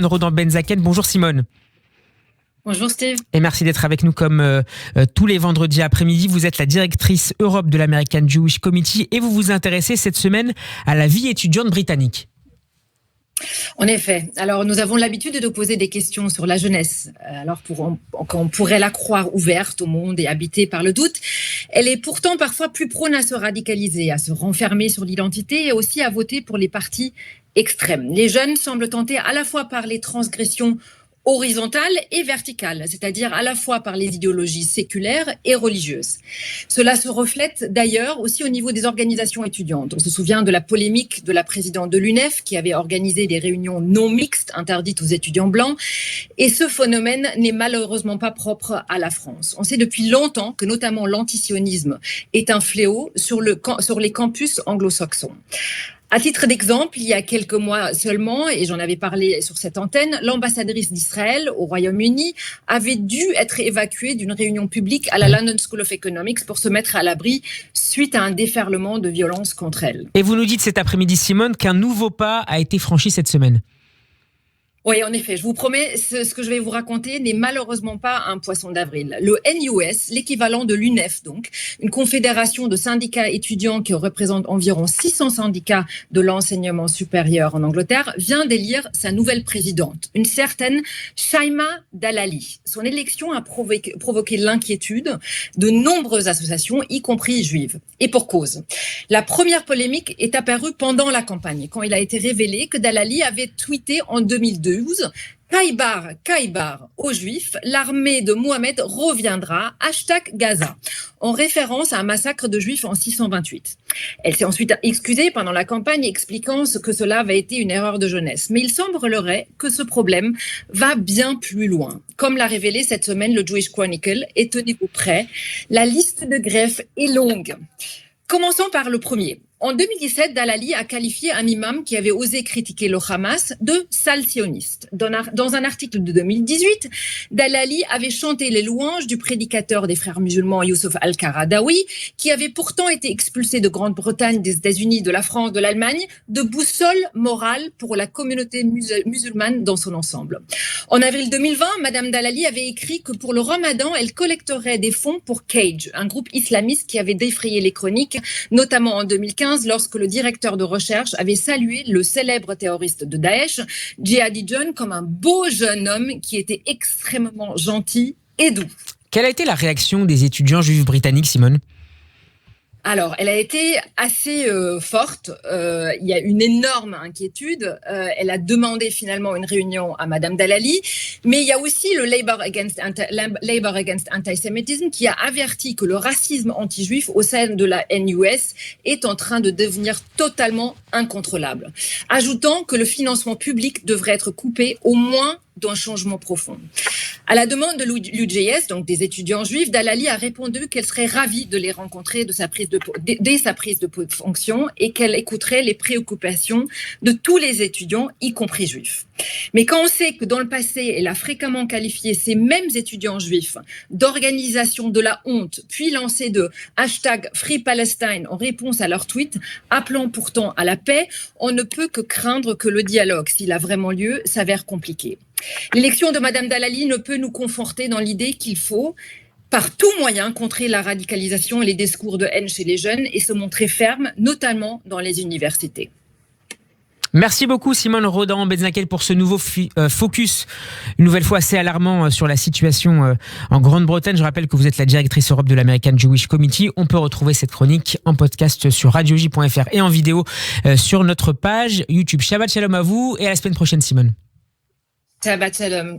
Rodan Benzaken. Bonjour Simone. Bonjour Steve. Et merci d'être avec nous comme tous les vendredis après-midi. Vous êtes la directrice Europe de l'American Jewish Committee et vous vous intéressez cette semaine à la vie étudiante britannique. En effet. Alors, nous avons l'habitude de poser des questions sur la jeunesse. Alors, qu'on pourrait la croire ouverte au monde et habitée par le doute, elle est pourtant parfois plus prône à se radicaliser, à se renfermer sur l'identité et aussi à voter pour les partis extrêmes. Les jeunes semblent tentés à la fois par les transgressions horizontale et verticale, c'est-à-dire à la fois par les idéologies séculaires et religieuses. Cela se reflète d'ailleurs aussi au niveau des organisations étudiantes. On se souvient de la polémique de la présidente de l'UNEF qui avait organisé des réunions non mixtes interdites aux étudiants blancs. Et ce phénomène n'est malheureusement pas propre à la France. On sait depuis longtemps que notamment l'antisionisme est un fléau sur les campus anglo-saxons. À titre d'exemple, il y a quelques mois seulement, et j'en avais parlé sur cette antenne, l'ambassadrice d'Israël au Royaume-Uni avait dû être évacuée d'une réunion publique à la London School of Economics pour se mettre à l'abri suite à un déferlement de violence contre elle. Et vous nous dites cet après-midi, Simone, qu'un nouveau pas a été franchi cette semaine. Oui, en effet, je vous promets, ce que je vais vous raconter n'est malheureusement pas un poisson d'avril. Le NUS, l'équivalent de l'UNEF donc, une confédération de syndicats étudiants qui représente environ 600 syndicats de l'enseignement supérieur en Angleterre, vient d'élire sa nouvelle présidente, une certaine Shaima Dalali. Son élection a provoqué l'inquiétude de nombreuses associations, y compris juives. Et pour cause. La première polémique est apparue pendant la campagne, quand il a été révélé que Dalali avait tweeté en 2012 Kaïbar aux Juifs, l'armée de Mohamed reviendra, #Gaza, en référence à un massacre de Juifs en 628. Elle s'est ensuite excusée pendant la campagne, expliquant que cela avait été une erreur de jeunesse. Mais il semblerait que ce problème va bien plus loin. Comme l'a révélé cette semaine le Jewish Chronicle, et tenez-vous prêts, la liste de greffes est longue. Commençons par le premier. En 2017, Dalali a qualifié un imam qui avait osé critiquer le Hamas de sale sioniste. Dans un article de 2018, Dalali avait chanté les louanges du prédicateur des frères musulmans Youssef Al-Qaradawi, qui avait pourtant été expulsé de Grande-Bretagne, des États-Unis, de la France, de l'Allemagne, de boussole morale pour la communauté musulmane dans son ensemble. En avril 2020, Madame Dalali avait écrit que pour le Ramadan, elle collecterait des fonds pour Cage, un groupe islamiste qui avait défrayé les chroniques, notamment en 2015, lorsque le directeur de recherche avait salué le célèbre terroriste de Daesh, Jihadi John, comme un beau jeune homme qui était extrêmement gentil et doux. Quelle a été la réaction des étudiants juifs britanniques, Simone ? Alors, elle a été assez forte. Il y a une énorme inquiétude. Elle a demandé finalement une réunion à Madame Dalali. Mais il y a aussi le Labour Against Antisemitism qui a averti que le racisme anti-juif au sein de la NUS est en train de devenir totalement incontrôlable. Ajoutant que le financement public devrait être coupé au moins d'un changement profond. À la demande de l'UJS, donc des étudiants juifs, Dalali a répondu qu'elle serait ravie de les rencontrer dès sa prise de fonction et qu'elle écouterait les préoccupations de tous les étudiants, y compris juifs. Mais quand on sait que dans le passé, elle a fréquemment qualifié ces mêmes étudiants juifs d'organisation de la honte, puis lancé de #FreePalestine en réponse à leur tweet, appelant pourtant à la paix, on ne peut que craindre que le dialogue, s'il a vraiment lieu, s'avère compliqué. L'élection de Madame Dalali ne peut nous conforter dans l'idée qu'il faut, par tout moyen, contrer la radicalisation et les discours de haine chez les jeunes et se montrer ferme, notamment dans les universités. Merci beaucoup Simone Rodan Benzaken pour ce nouveau focus, une nouvelle fois assez alarmant sur la situation en Grande-Bretagne. Je rappelle que vous êtes la directrice Europe de l'American Jewish Committee. On peut retrouver cette chronique en podcast sur radioj.fr et en vidéo sur notre page YouTube. Shabbat Shalom à vous et à la semaine prochaine Simone. Shabbat Shalom.